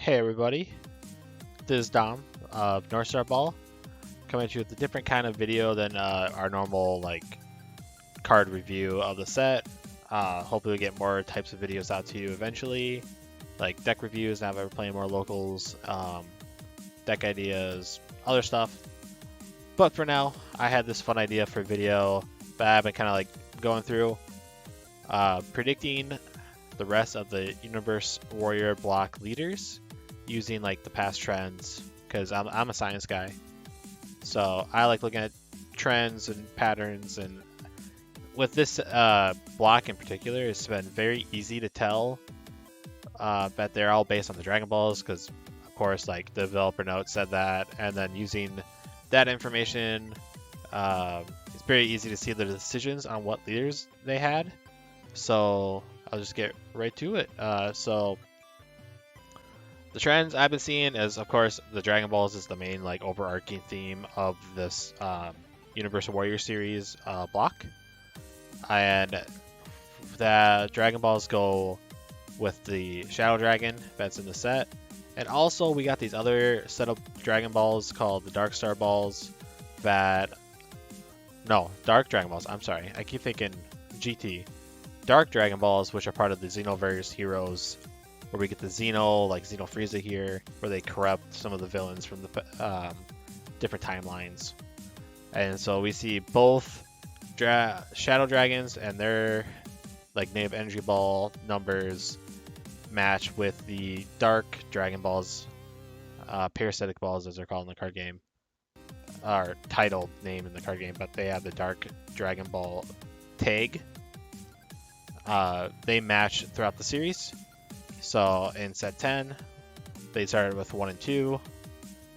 Hey everybody, this is Dom of North Star Ball, coming at you with a different kind of video than our normal card review of the set. Hopefully we get more types of videos out to you eventually, like deck reviews now that we're playing more locals, deck ideas, other stuff. But for now, I had this fun idea for a video that I've been kind of going through, predicting the rest of the Universe Warrior block leaders using the past trends, because I'm a science guy, so I like looking at trends and patterns. And with this block in particular, it's been very easy to tell that they're all based on the Dragon Balls, because of course the developer note said that, and then using that information, it's very easy to see the decisions on what leaders they had. So I'll just get right to it. So the trends I've been seeing is, of course, the Dragon Balls is the main overarching theme of this Universal Warrior series block, and the Dragon Balls go with the Shadow Dragon that's in the set, and also we got these other set of Dragon Balls called the Dark Star Balls. Dark Dragon Balls. I'm sorry, I keep thinking GT. Dark Dragon Balls, which are part of the Xenoverse Heroes, where we get the Xeno, Xeno Frieza here, where they corrupt some of the villains from the different timelines. And so we see both Shadow Dragons and their native energy ball numbers match with the Dark Dragon Balls, parasitic balls as they're called in the card game, or titled name in the card game, but they have the Dark Dragon Ball tag. They match throughout the series. So in set 10, they started with 1 and 2.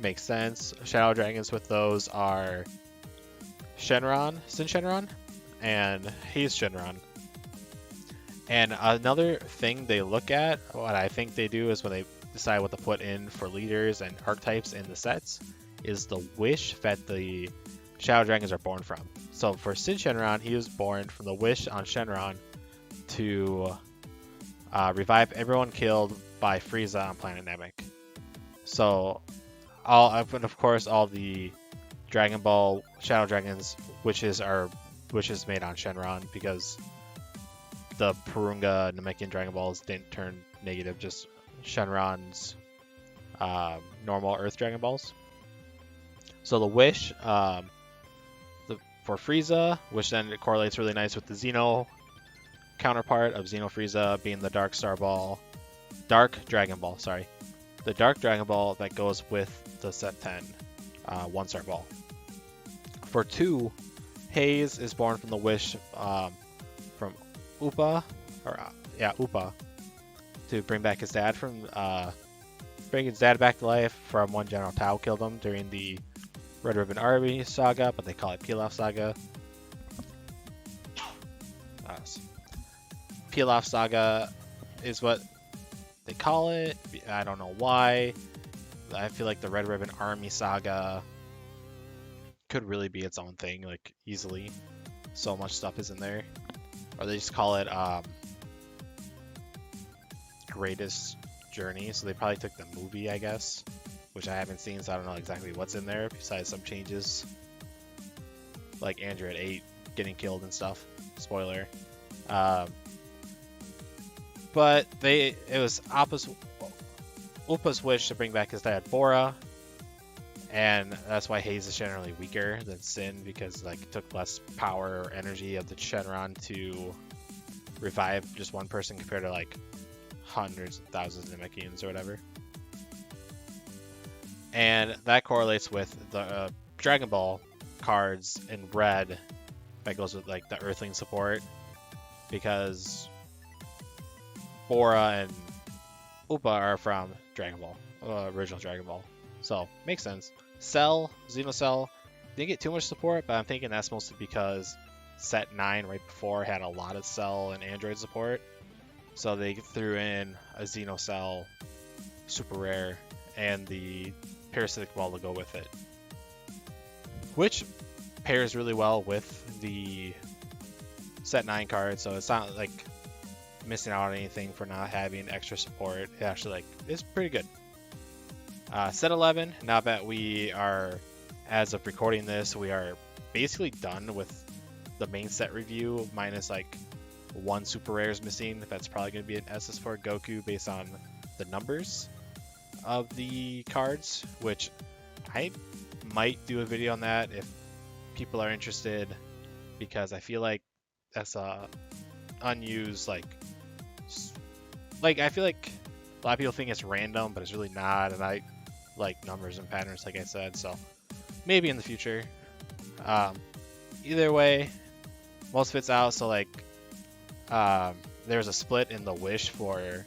Makes sense. Shadow Dragons with those are Sin Shenron, and Haze Shenron. And another thing they look at, what I think they do, is when they decide what to put in for leaders and archetypes in the sets, is the wish that the Shadow Dragons are born from. So for Sin Shenron, he was born from the wish on Shenron to revive everyone killed by Frieza on Planet Namek. So, of course, all the Dragon Ball Shadow Dragons wishes are wishes made on Shenron, because the Purunga Namekian Dragon Balls didn't turn negative, just Shenron's normal Earth Dragon Balls. So the wish for Frieza, which then it correlates really nice with the Xeno counterpart of Xeno Frieza being the Dark Dragon Ball, the Dark Dragon Ball that goes with the set 10 1 star ball. For 2, Haze is born from the wish from Upa to bring back his dad bring his dad back to life from when General Tao killed him during the Red Ribbon Army saga, but they call it Pilaf saga. Pilaf saga is what they call it. I don't know why. I feel like the Red Ribbon Army saga could really be its own thing, easily. So much stuff is in there. Or they just call it Greatest Journey. So they probably took the movie, I guess, which I haven't seen, so I don't know exactly what's in there besides some changes, like Android 8 getting killed and stuff. Spoiler. But it was Upa's wish to bring back his dad Bora, and that's why Haze is generally weaker than Sin, because it took less power or energy of the Shenron to revive just one person compared to hundreds of thousands of Namekians or whatever. And that correlates with the Dragon Ball cards in red that goes with the Earthling support, because Bora and Upa are from Dragon Ball, original Dragon Ball. So, makes sense. Xeno Cell, didn't get too much support, but I'm thinking that's mostly because set 9 right before had a lot of Cell and Android support. So they threw in a Xeno Cell super rare and the parasitic ball to go with it, which pairs really well with the set 9 card, so it's not missing out on anything for not having extra support. It actually it's pretty good. Set 11, now that we are, as of recording this, we are basically done with the main set review, minus like one super rare is missing. That's probably going to be an SS4 Goku based on the numbers of the cards, which I might do a video on that if people are interested, because I feel like that's a unused like I feel like a lot of people think it's random, but it's really not, and I like numbers and patterns, like I said, so maybe in the future. Either way, most of it's out, so like there's a split in the wish for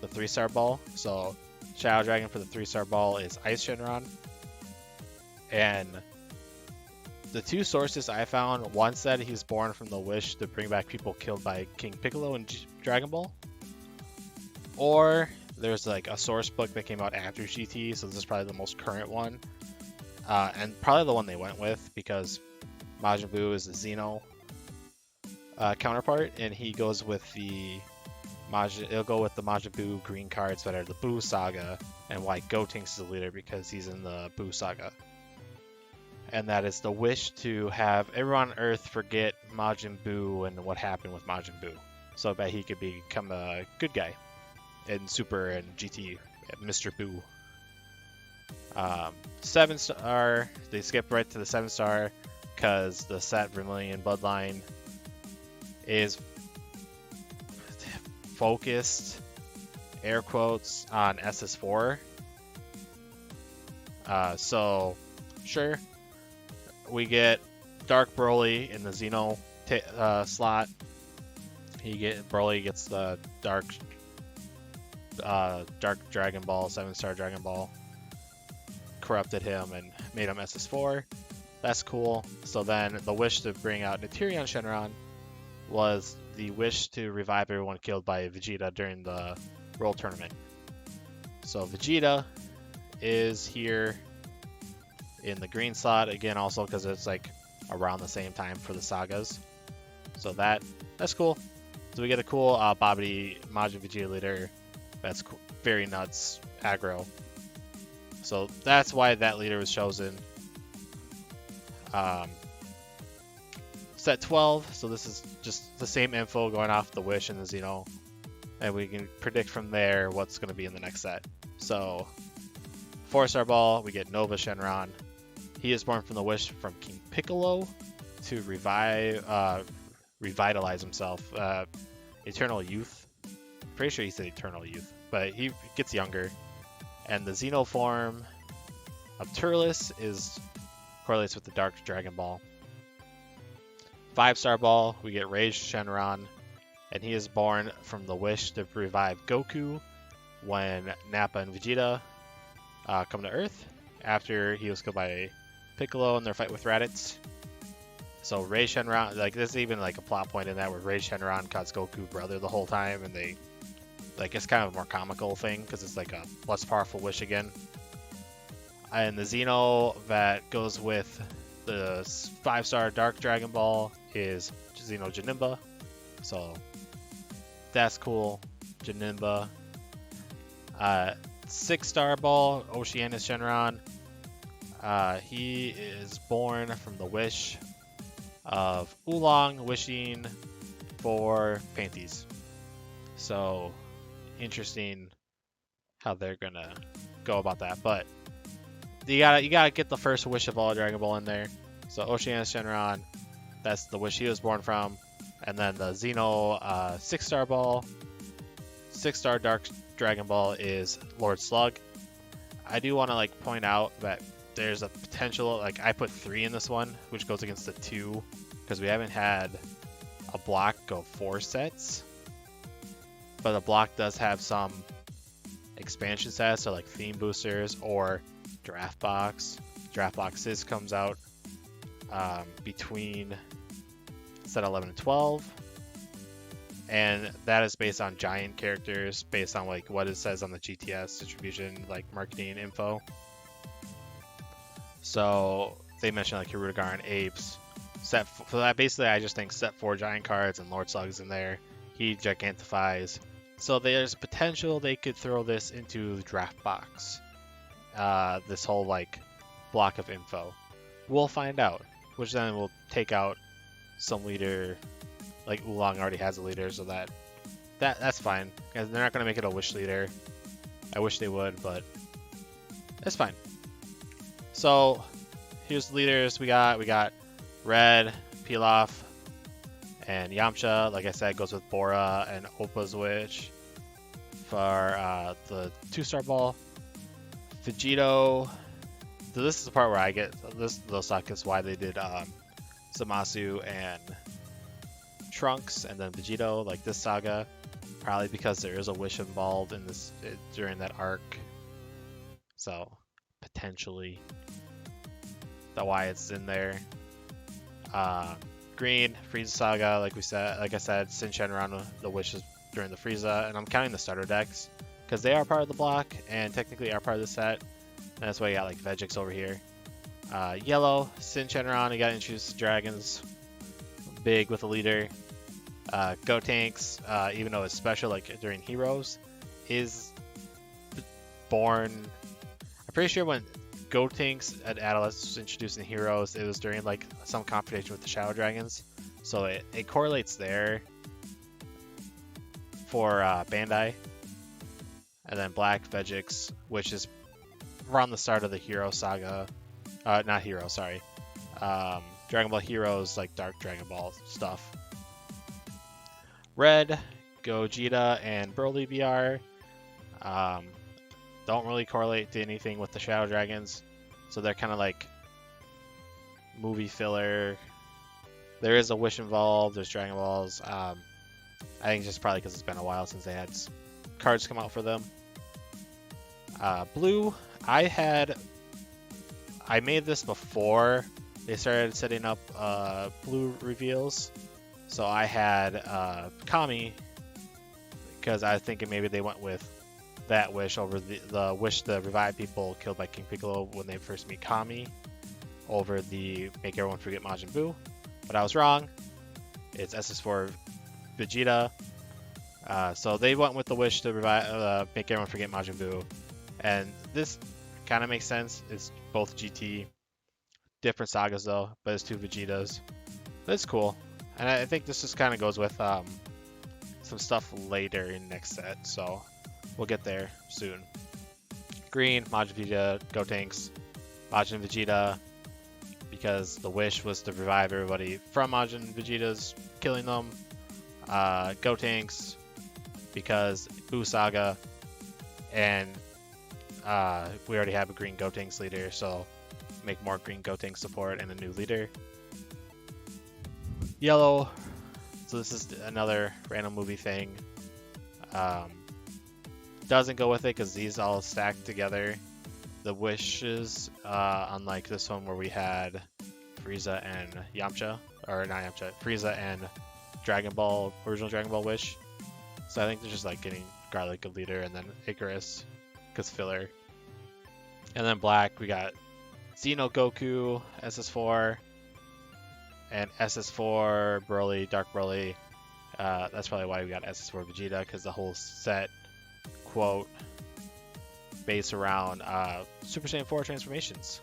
the 3-star ball. So Shadow Dragon for the 3-star ball is Ice Shenron, and the two sources I found, one said he's born from the wish to bring back people killed by King Piccolo in Dragon Ball, or there's like a source book that came out after GT, so this is probably the most current one, and probably the one they went with because Majin Buu is the Xeno counterpart, and he goes with the it'll go with the Majin Buu green cards that are the Buu Saga, and why Gotenks is the leader because he's in the Buu Saga. And that is the wish to have everyone on Earth forget Majin Buu and what happened with Majin Buu, so that he could become a good guy in Super and GT, Mr. Buu. 7-star, they skip right to the 7-star because the set Vermilion Bloodline is focused, air quotes, on SS4. So, sure, we get Dark Broly in the Xeno slot. Broly gets the Dark Dragon Ball, 7-star Dragon Ball. Corrupted him and made him SS4. That's cool. So then the wish to bring out Naturion Shenron was the wish to revive everyone killed by Vegeta during the World Tournament. So Vegeta is here in the green slot again, also because it's like around the same time for the sagas. So that's cool. So we get a cool Babidi Majin Vegeta leader. That's cool. Very nuts aggro. So that's why that leader was chosen. Set 12, so this is just the same info going off the wish and the Xeno, and we can predict from there what's going to be in the next set. So 4-star ball, we get Nova Shenron. He is born from the wish from King Piccolo to revitalize himself. Eternal youth. Pretty sure he said eternal youth, but he gets younger. And the Xeno form of Turles correlates with the Dark Dragon Ball. 5-star ball, we get Rage Shenron, and he is born from the wish to revive Goku when Nappa and Vegeta come to Earth after he was killed by Piccolo in their fight with Raditz. So Rage Shenron, like there's even like a plot point in that where Rage Shenron calls Goku brother the whole time, and they like it's kind of a more comical thing because it's like a less powerful wish again. And the Xeno that goes with the 5-star Dark Dragon Ball is Xeno Janemba. So that's cool. Janemba. 6-star ball, Oceanus Shenron. He is born from the wish of Oolong wishing for Panties. So interesting how they're gonna go about that, but you gotta get the first wish of all Dragon Ball in there. So Oceanus Shenron, that's the wish he was born from, and then the Xeno 6-star ball, 6-star Dark Dragon Ball is Lord Slug. I do want to like point out that there's a potential, like I put 3 in this one, which goes against the 2 because we haven't had a block go 4 sets, but the block does have some expansion sets, so like theme boosters or draft box. Draft boxes comes out between set 11 and 12, and that is based on giant characters, based on like what it says on the GTS distribution, like marketing info. So they mentioned like Hirudegar and Apes. So that basically I just think set 4 giant cards and Lord Slug's in there. He gigantifies. So there's potential they could throw this into the draft box. this whole like block of info? We'll find out, which then will take out some leader. Like Oolong already has a leader, so that's fine. And they're not gonna make it a wish leader. I wish they would, but it's fine. So here's the leaders we got. We got Red, Pilaf, and Yamcha. Like I said, goes with Bora and Oppa's wish for the 2-star ball. Vegito. So this is the part where I get this little suck is why they did Zamasu and Trunks and then Vegito, like this saga, probably because there is a wish involved in this during that arc, so potentially that's why it's in there. Green, Frieza saga, like I said, Sin Shenron, the wishes during the Frieza, and I'm counting the starter decks because they are part of the block and technically are part of the set, and that's why you got like Vegix over here. Yellow, Sin Shenron, you got introduced to dragons, big with a leader. Gotenks, even though it's special, like during Heroes, is born. I'm pretty sure when Gotenks at Atlas was introduced in Heroes, it was during like some competition with the Shadow Dragons, so it correlates there for Bandai. And then Black Vegix, which is around the start of the Hero saga, not Hero, sorry, Dragon Ball Heroes, like Dark Dragon Ball stuff. Red, Gogeta, and Broly BR don't really correlate to anything with the Shadow Dragons, so they're kind of like movie filler. There is a wish involved, there's Dragon Balls. I think just probably because it's been a while since they had cards come out for them. Blue, I made this before they started setting up blue reveals. So I had Kami, because I was thinking maybe they went with that wish over the wish the revive people killed by King Piccolo when they first meet Kami, over the make everyone forget Majin Buu. But I was wrong. It's SS4 Vegeta. So they went with the wish to revive, make everyone forget Majin Buu. And this kind of makes sense. It's both GT. Different sagas though, but it's 2 Vegetas. But it's cool. And I think this just kind of goes with some stuff later in next set, so we'll get there soon. Green, Majin Vegeta, Gotenks, Majin Vegeta, because the wish was to revive everybody from Majin Vegeta's killing them. Gotenks, because Buu Saga, and we already have a green Gotenks leader, so make more green Gotenks support and a new leader. Yellow, so this is another random movie thing. Doesn't go with it because these all stack together. The wishes, unlike this one where we had Frieza and Yamcha, or not Yamcha, Frieza and Dragon Ball, original Dragon Ball wish. So I think they're just like getting Garlic a leader and then Icarus, because filler. And then black, we got Xeno Goku, SS4, and SS4 Broly, Dark Broly. That's probably why we got SS4 Vegeta, because the whole set quote based around Super Saiyan 4 transformations.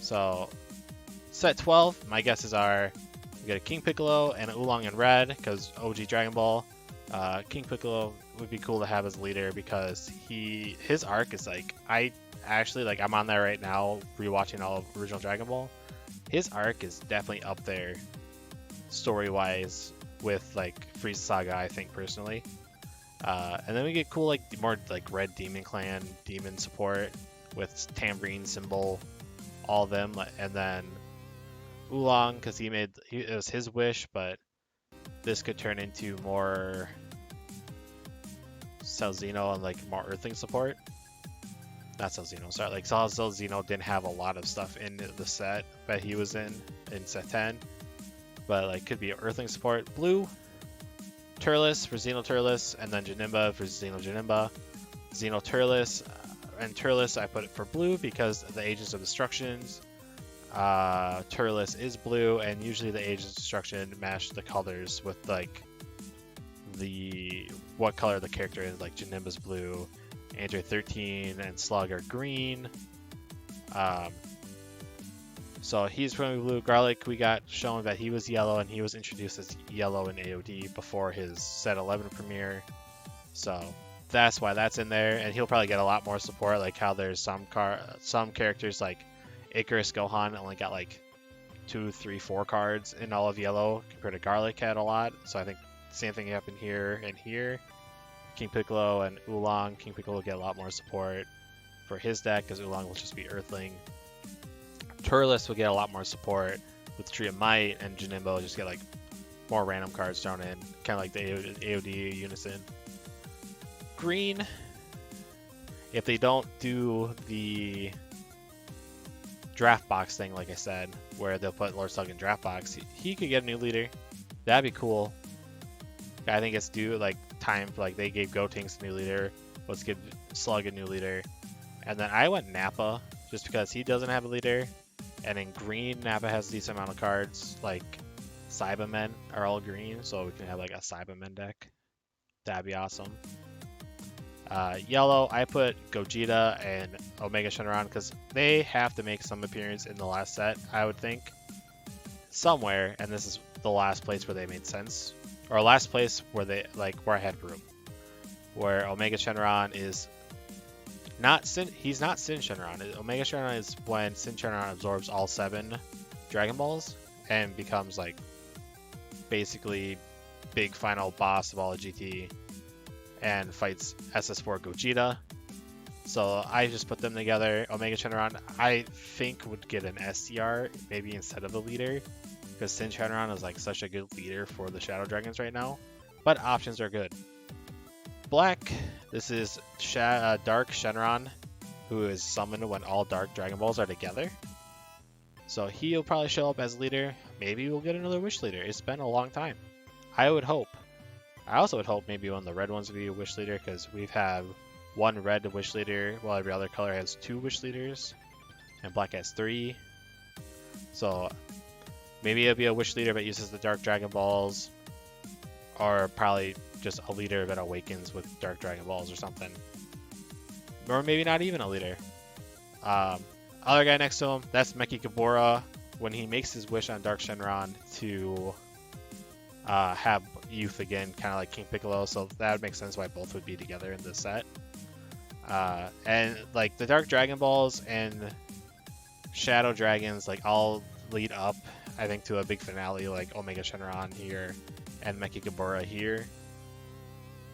So set 12, my guesses are we get a King Piccolo and an Oolong in red, because OG Dragon Ball. King Piccolo would be cool to have as leader because his arc is like, I'm on there right now rewatching all of original Dragon Ball. His arc is definitely up there story wise with like Frieza Saga, I think personally. And then we get cool like more like Red Demon Clan demon support with Tambourine symbol, all of them, and then Oolong because it was his wish, but this could turn into more Cell Xeno and like more Earthling support. Not Cell Xeno, sorry. Like Cell Xeno didn't have a lot of stuff in the set that he was in set 10, but like could be Earthling support. Blue, Turles for Xeno Turles, and then Janemba for Xeno Janemba. Xeno Turles and Turles I put it for blue because the Agents of Destructions. Turles is blue, and usually the Agents of Destruction match the colors with like what color the character is. Like Janemba's blue, Android 13 and Slug are green. So he's from blue. Garlic, we got shown that he was yellow, and he was introduced as yellow in AOD before his set 11 premiere. So that's why that's in there, and he'll probably get a lot more support, like how there's some characters like Icarus Gohan only got like 2, 3, 4 cards in all of yellow compared to Garlic had a lot. So I think same thing happened here and here. King Piccolo and Oolong. King Piccolo will get a lot more support for his deck because Oolong will just be Earthling. Turles will get a lot more support with Tree of Might, and Janimbo will just get like more random cards thrown in, kind of like the AOD Unison. Green, if they don't do the draft box thing, like I said, where they'll put Lord Slug in draft box, he could get a new leader. That'd be cool. I think it's due like time, like they gave Gotenks a new leader. Let's give Slug a new leader. And then I went Nappa just because he doesn't have a leader. And in green, Nappa has a decent amount of cards. Like Cybermen are all green, so we can have like a Cybermen deck. That'd be awesome. Yellow, I put Gogeta and Omega Shenron because they have to make some appearance in the last set, I would think. Somewhere, and this is the last place where they made sense. Or last place where they, like, where I had room. Where Omega Shenron is not Sin, he's not Sin Shenron. Omega Shenron is when Sin Shenron absorbs all 7 Dragon Balls and becomes, like, basically big final boss of all of GT. And fights SS4 Gogeta. So I just put them together. Omega Shenron, I think, would get an SDR maybe instead of the leader, because Sin Shenron is like such a good leader for the Shadow Dragons right now. But options are good. Black, this is Dark Shenron, who is summoned when all Dark Dragon Balls are together. So he'll probably show up as leader. Maybe we'll get another Wish leader. It's been a long time. I would hope. I also would hope maybe one of the red ones would be a Wish leader, because we have 1 red Wish leader, while every other color has 2 Wish leaders, and black has 3. So maybe it'll be a Wish leader but uses the Dark Dragon Balls, or probably just a leader that awakens with Dark Dragon Balls or something. Or maybe not even a leader. Other guy next to him, that's Mechikabura, when he makes his wish on Dark Shenron to have youth again, kind of like King Piccolo, so that would make sense why both would be together in this set. And like the Dark Dragon Balls and Shadow Dragons, like all lead up, I think, to a big finale, like Omega Shenron here and Mechikabura here.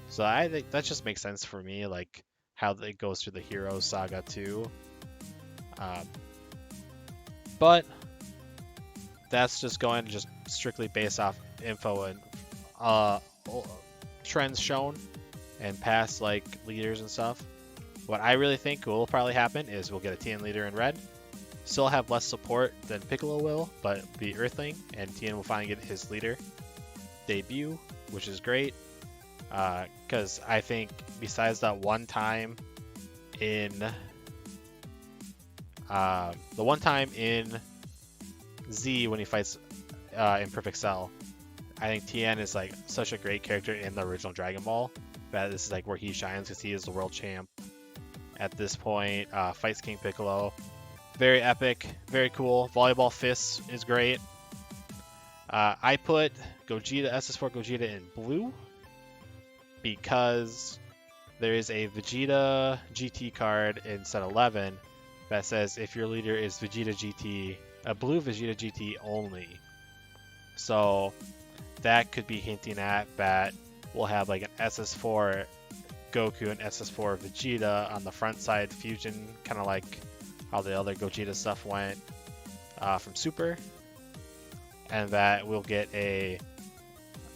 So I think that just makes sense for me, like how it goes through the Hero Saga too. But that's just going just strictly based off info and trends shown and past like leaders and stuff. What I really think will probably happen is we'll get a Tien leader in red. Still have less support than Piccolo will, but be Earthling, and Tien will finally get his leader debut, which is great. Because I think besides that one time in the one time in Z when he fights in Perfect Cell, I think Tien is like such a great character in the original Dragon Ball that this is like where he shines, because he is the world champ at this point. Fights King Piccolo, very epic, very cool. Volleyball Fists is great. I put Gogeta, SS4 Gogeta in blue because there is a Vegeta GT card in set 11 that says if your leader is Vegeta GT, a blue Vegeta GT only. So that could be hinting at that we'll have like an SS4 Goku and SS4 Vegeta on the front side fusion, kind of like how the other Gogeta stuff went from Super, and that we'll get a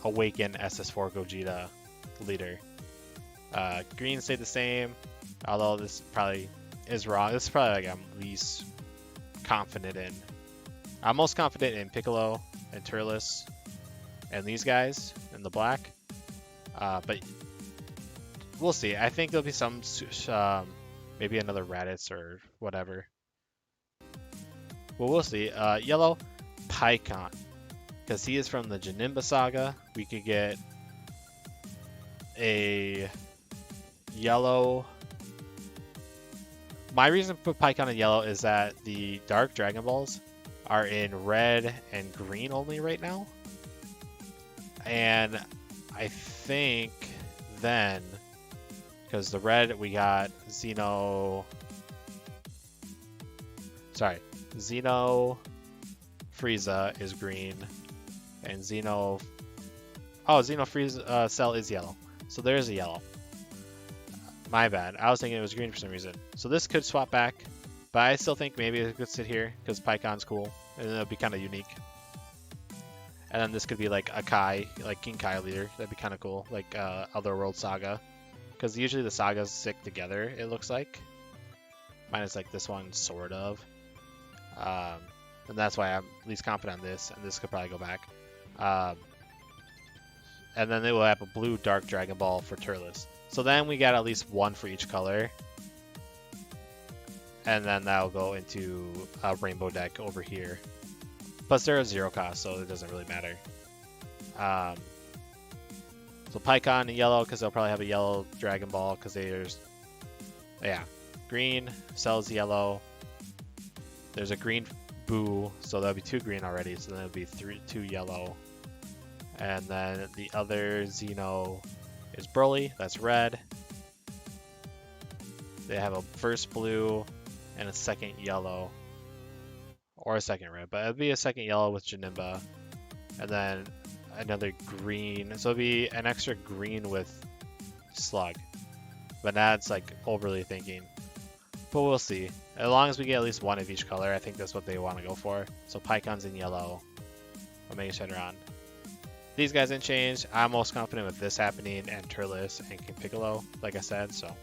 Awaken SS4 Gogeta leader. Green stayed the same, although this probably is wrong. This is probably like I'm least confident in. I'm most confident in Piccolo and Turles and these guys in the black, but we'll see. I think there'll be some maybe another Raditz or whatever. Well, we'll see. Yellow, Pikkon, because he is from the Janemba saga. We could get a yellow my reason to put Pycon in yellow is that the dark Dragon Balls are in red and green only right now. And I think then, because the red we got Xeno Frieza is green, and Xeno Frieza Cell is yellow. So there's a yellow. My bad. I was thinking it was green for some reason. So this could swap back, but I still think maybe it could sit here because Pycon's cool and it'll be kind of unique. And then this could be like a Kai, like King Kai leader. That'd be kind of cool, like Otherworld Saga, because usually the sagas stick together. It looks like, minus like this one, sort of. And that's why I'm least confident on this. And this could probably go back. And then they will have a blue Dark Dragon Ball for Turles. So then we got at least one for each color. And then that'll go into a rainbow deck over here. Plus they're a 0 cost, so it doesn't really matter. So Pycon in yellow, because they'll probably have a yellow Dragon Ball, because there's... Yeah. Green, Cell's yellow. There's a green Boo, so that'll be 2 green already, so then it'll be 2 yellow. And then the other Xeno is Broly, that's red. They have a first blue and a second yellow. Or a second red, but it'll be a second yellow with Janemba. And then another green. So it'll be an extra green with Slug. But that's like overly thinking. But we'll see. As long as we get at least one of each color, I think that's what they want to go for. So Pycon's in yellow. Omega Shenron. These guys didn't change. I'm most confident with this happening and Turles and King Piccolo, like I said. So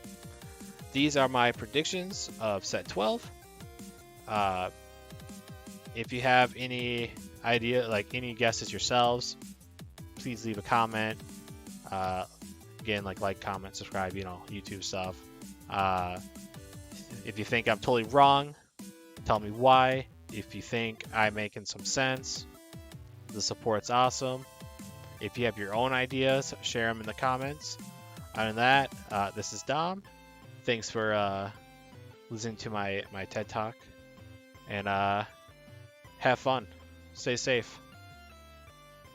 these are my predictions of set 12. If you have any idea, like any guesses yourselves, please leave a comment. Again, like, comment, subscribe, YouTube stuff. If you think I'm totally wrong, tell me why. If you think I'm making some sense, the support's awesome. If you have your own ideas, share them in the comments. Other than that, this is Dom. Thanks for listening to my TED Talk. And have fun. Stay safe.